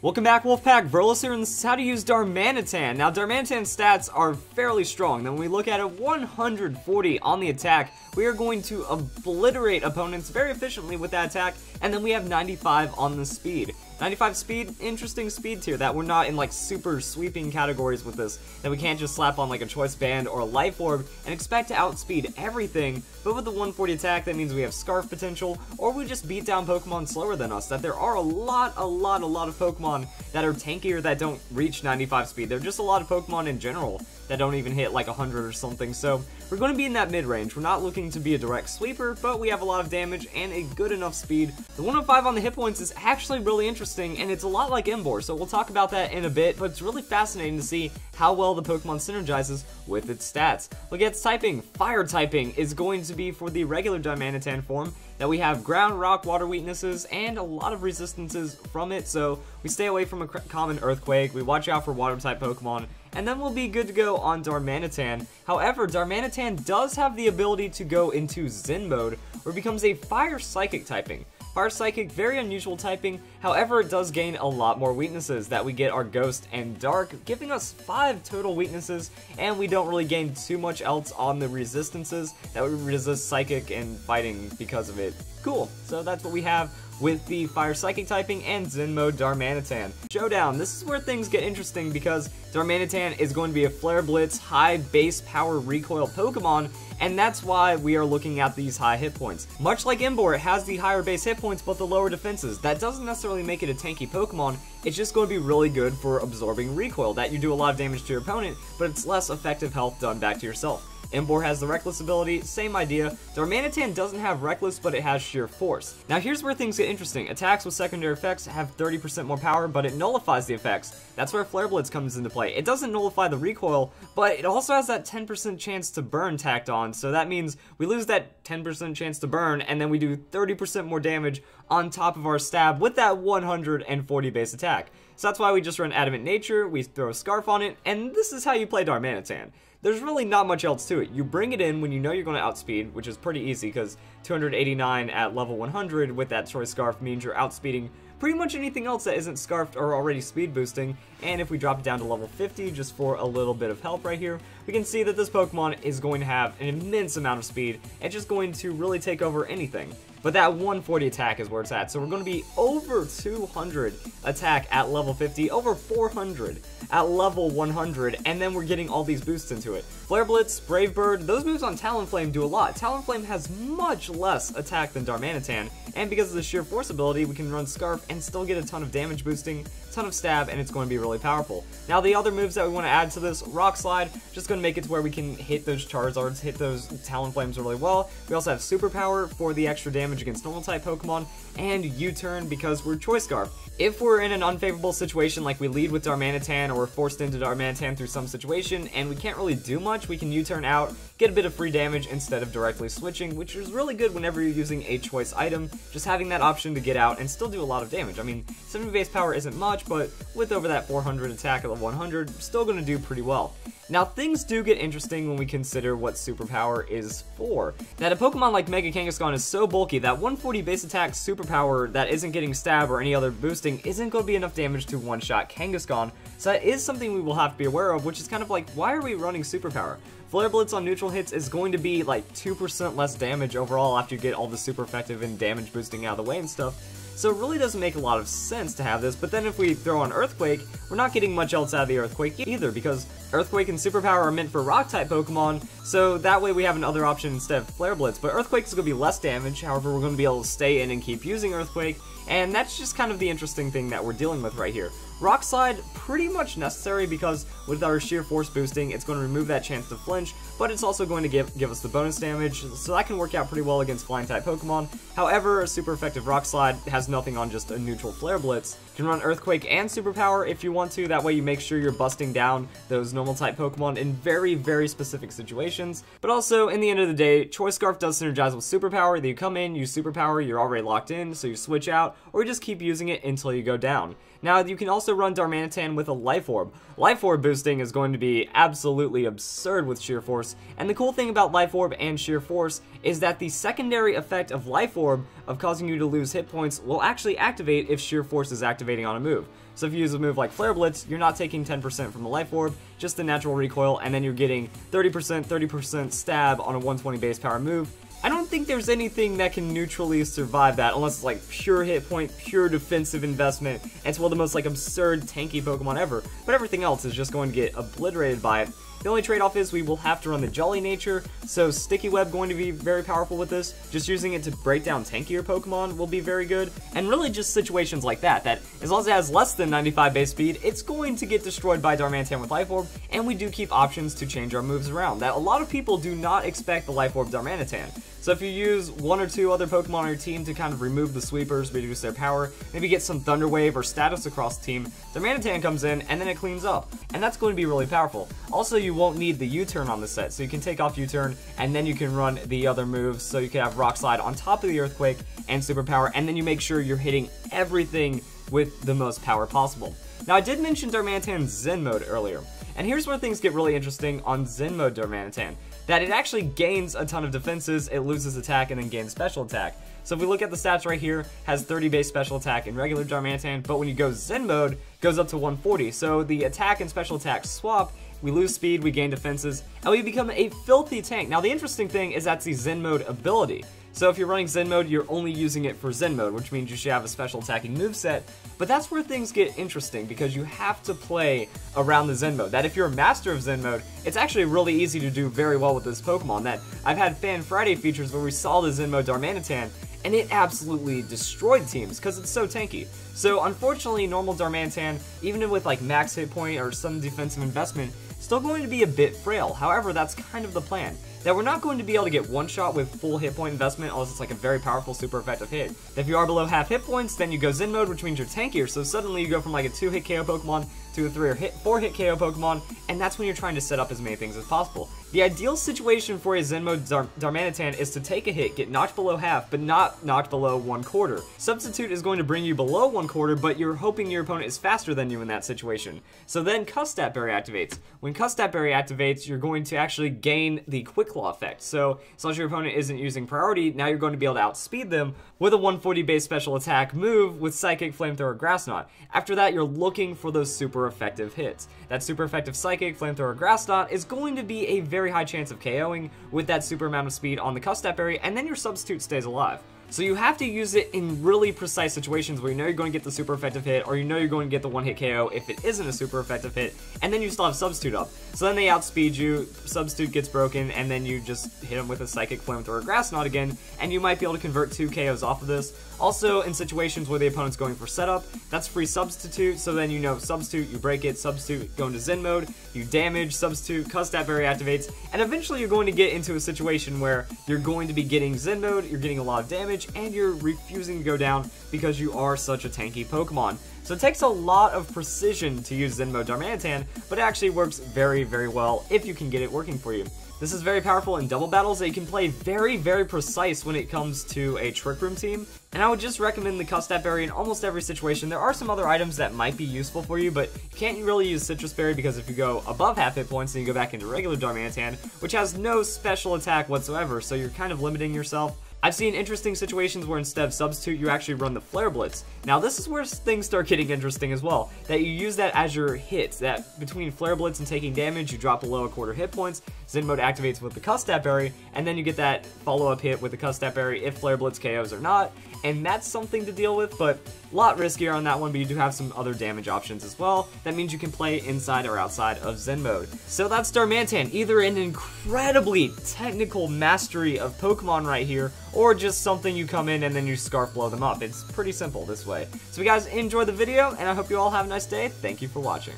Welcome back, Wolfpack. Verlis here, and this is how to use Darmanitan. Now, Darmanitan's stats are fairly strong. Now, when we look at it, 140 on the attack, we are going to obliterate opponents very efficiently with that attack, and then we have 95 on the speed. 95 speed, interesting speed tier that we're not in like super sweeping categories with this, that we can't just slap on like a choice band or a life orb and expect to outspeed everything. But with the 140 attack, that means we have scarf potential, or we just beat down Pokemon slower than us. That there are a lot of Pokemon that are tankier that don't reach 95 speed. There are just a lot of Pokemon in general that don't even hit like 100 or something. So we're going to be in that mid-range. We're not looking to be a direct sweeper, but we have a lot of damage and a good enough speed. The 105 on the hit points is actually really interesting, and it's a lot like Emboar, so we'll talk about that in a bit, but it's really fascinating to see how well the Pokemon synergizes with its stats. Look at its typing. Fire typing is going to be for the regular Darmanitan form, that we have ground, rock, water weaknesses, and a lot of resistances from it, so we stay away from a common earthquake, we watch out for water-type Pokemon, and then we'll be good to go on Darmanitan. However, Darmanitan does have the ability to go into Zen mode, where it becomes a Fire Psychic typing. Fire Psychic, very unusual typing, however it does gain a lot more weaknesses that we get our Ghost and Dark, giving us 5 total weaknesses, and we don't really gain too much else on the resistances that we resist Psychic and fighting because of it. Cool, so that's what we have with the Fire Psychic typing and Zen Mode Darmanitan. Showdown, this is where things get interesting because Darmanitan is going to be a Flare Blitz, high base power recoil Pokemon, and that's why we are looking at these high hit points. Much like Emboar, it has the higher base hit points but the lower defenses. That doesn't necessarily make it a tanky Pokemon, it's just going to be really good for absorbing recoil, that you do a lot of damage to your opponent, but it's less effective health done back to yourself. Emboar has the Reckless ability, same idea. Darmanitan doesn't have Reckless, but it has Sheer Force. Now here's where things get interesting. Attacks with secondary effects have 30% more power, but it nullifies the effects. That's where Flare Blitz comes into play. It doesn't nullify the recoil, but it also has that 10% chance to burn tacked on, so that means we lose that 10% chance to burn, and then we do 30% more damage on top of our stab with that 140 base attack. So that's why we just run Adamant Nature, we throw a Scarf on it, and this is how you play Darmanitan. There's really not much else to it. You bring it in when you know you're going to outspeed, which is pretty easy because 289 at level 100 with that Choice Scarf means you're outspeeding pretty much anything else that isn't scarfed or already speed boosting. And if we drop it down to level 50 just for a little bit of help right here, we can see that this Pokemon is going to have an immense amount of speed and just going to really take over anything. But that 140 attack is where it's at. So we're going to be over 200 attack at level 50, over 400 at level 100, and then we're getting all these boosts into it. Flare Blitz, Brave Bird, those moves on Talonflame do a lot. Talonflame has much less attack than Darmanitan, and because of the Sheer Force ability, we can run Scarf and still get a ton of damage boosting, ton of stab, and it's going to be really powerful. Now the other moves that we want to add to this, Rock Slide, just going to make it to where we can hit those Charizards, hit those Talonflames really well. We also have Superpower for the extra damage against normal type Pokemon, and U-Turn because we're Choice Scarf. If we're in an unfavorable situation, like we lead with Darmanitan or we're forced into Darmanitan through some situation and we can't really do much, we can U-Turn out, get a bit of free damage instead of directly switching, which is really good whenever you're using a choice item, just having that option to get out and still do a lot of damage. I mean, 70 base power isn't much, but with over that 400 attack at the 100, still going to do pretty well. Now, things do get interesting when we consider what superpower is for. That a Pokemon like Mega Kangaskhan is so bulky that 140 base attack superpower that isn't getting stab or any other boosting isn't going to be enough damage to one-shot Kangaskhan, so that is something we will have to be aware of, which is kind of like, why are we running superpower? Flare Blitz on neutral hits is going to be like 2% less damage overall after you get all the super effective and damage boosting out of the way and stuff. So it really doesn't make a lot of sense to have this, but then if we throw on Earthquake, we're not getting much else out of the Earthquake either, because Earthquake and Superpower are meant for Rock-type Pokemon, so that way we have another option instead of Flare Blitz. But Earthquake is going to be less damage, however we're going to be able to stay in and keep using Earthquake, and that's just kind of the interesting thing that we're dealing with right here. Rock Slide, pretty much necessary because with our Sheer Force boosting, it's going to remove that chance to flinch, but it's also going to give us the bonus damage, so that can work out pretty well against Flying-type Pokemon. However, a super effective Rock Slide has nothing on just a neutral Flare Blitz. You can run Earthquake and Superpower if you want to, that way you make sure you're busting down those normal-type Pokemon in very, very specific situations. But also, in the end of the day, Choice Scarf does synergize with Superpower, that you come in, use Superpower, you're already locked in, so you switch out, or you just keep using it until you go down. Now, you can also run Darmanitan with a Life Orb. Life Orb boosting is going to be absolutely absurd with Sheer Force, and the cool thing about Life Orb and Sheer Force is that the secondary effect of Life Orb of causing you to lose hit points will actually activate if Sheer Force is activating on a move. So if you use a move like Flare Blitz, you're not taking 10% from the Life Orb, just the natural recoil, and then you're getting 30% stab on a 120 base power move. I don't think there's anything that can neutrally survive that unless it's like pure hit point, pure defensive investment, and it's one of the most like absurd tanky Pokemon ever, but everything else is just going to get obliterated by it. The only trade-off is we will have to run the Jolly nature, so Sticky Web going to be very powerful with this. Just using it to break down tankier Pokemon will be very good, and really just situations like that as long as it has less than 95 base speed, it's going to get destroyed by Darmanitan with Life Orb, and we do keep options to change our moves around. That a lot of people do not expect the Life Orb Darmanitan. So if you use one or two other Pokemon on your team to kind of remove the sweepers, reduce their power, maybe get some Thunder Wave or status across the team, Darmanitan comes in and then it cleans up. And that's going to be really powerful. Also, you won't need the U-turn on the set, so you can take off U-turn and then you can run the other moves, so you can have Rock Slide on top of the Earthquake and Superpower, and then you make sure you're hitting everything with the most power possible. Now, I did mention Darmanitan's Zen Mode earlier, and here's where things get really interesting on Zen Mode Darmanitan. That it actually gains a ton of defenses, it loses attack, and then gains special attack. So if we look at the stats right here, has 30 base special attack in regular Darmanitan, but when you go Zen Mode, goes up to 140. So the attack and special attack swap, we lose speed, we gain defenses, and we become a filthy tank. Now the interesting thing is that's the Zen Mode ability. So if you're running Zen Mode, you're only using it for Zen Mode, which means you should have a special attacking moveset. But that's where things get interesting, because you have to play around the Zen Mode. That if you're a master of Zen Mode, it's actually really easy to do very well with this Pokemon. That I've had Fan Friday features where we saw the Zen Mode Darmanitan, and it absolutely destroyed teams because it's so tanky. So unfortunately, normal Darmanitan, even with like max hit point or some defensive investment, still going to be a bit frail. However, that's kind of the plan. That we're not going to be able to get one shot with full hit point investment unless it's like a very powerful, super effective hit. If you are below half hit points, then you go Zen Mode, which means you're tankier, so suddenly you go from like a 2-hit KO Pokemon to a 3 or 4-hit KO Pokemon, and that's when you're trying to set up as many things as possible. The ideal situation for a Zen Mode Darmanitan is to take a hit, get knocked below half, but not knocked below 1/4. Substitute is going to bring you below 1/4, but you're hoping your opponent is faster than you in that situation. So then Custat Berry activates. When Custat Berry activates, you're going to actually gain the Quick Claw effect. So as long as your opponent isn't using priority, now you're going to be able to outspeed them with a 140 base special attack move with Psychic, Flamethrower, Grass Knot. After that, you're looking for those super effective hits. That super effective Psychic, Flamethrower, Grass Knot is going to be a very high chance of KOing with that super amount of speed on the Custat Berry, and then your substitute stays alive. So you have to use it in really precise situations where you know you're going to get the super effective hit, or you know you're going to get the one-hit KO if it isn't a super effective hit, and then you still have Substitute up. So then they outspeed you, Substitute gets broken, and then you just hit them with a Psychic, Flamethrower, Grass Knot again, and you might be able to convert 2 KOs off of this. Also, in situations where the opponent's going for setup, that's free Substitute, so then you know Substitute, you break it, Substitute, go into Zen Mode, you damage, Substitute, Custat Berry activates, and eventually you're going to get into a situation where you're going to be getting Zen Mode, you're getting a lot of damage, and you're refusing to go down because you are such a tanky Pokemon. So it takes a lot of precision to use Zen Mode Darmanitan, but it actually works very, very well if you can get it working for you. This is very powerful in double battles that you can play very, very precise when it comes to a Trick Room team, and I would just recommend the Custat Berry in almost every situation. There are some other items that might be useful for you, but you can't really use Citrus Berry because if you go above half hit points, then you go back into regular Darmanitan, which has no special attack whatsoever, so you're kind of limiting yourself. I've seen interesting situations where instead of Substitute, you actually run the Flare Blitz. Now this is where things start getting interesting as well, that you use that as your hit, that between Flare Blitz and taking damage, you drop below 1/4 hit points, Zen Mode activates with the Custat Berry, and then you get that follow-up hit with the Custat Berry if Flare Blitz KOs or not, and that's something to deal with, but a lot riskier on that one, but you do have some other damage options as well. That means you can play inside or outside of Zen Mode. So that's Darmanitan, either an incredibly technical mastery of Pokemon right here, or just something you come in and then you scarf blow them up. It's pretty simple this way. So if you guys enjoyed the video, and I hope you all have a nice day. Thank you for watching.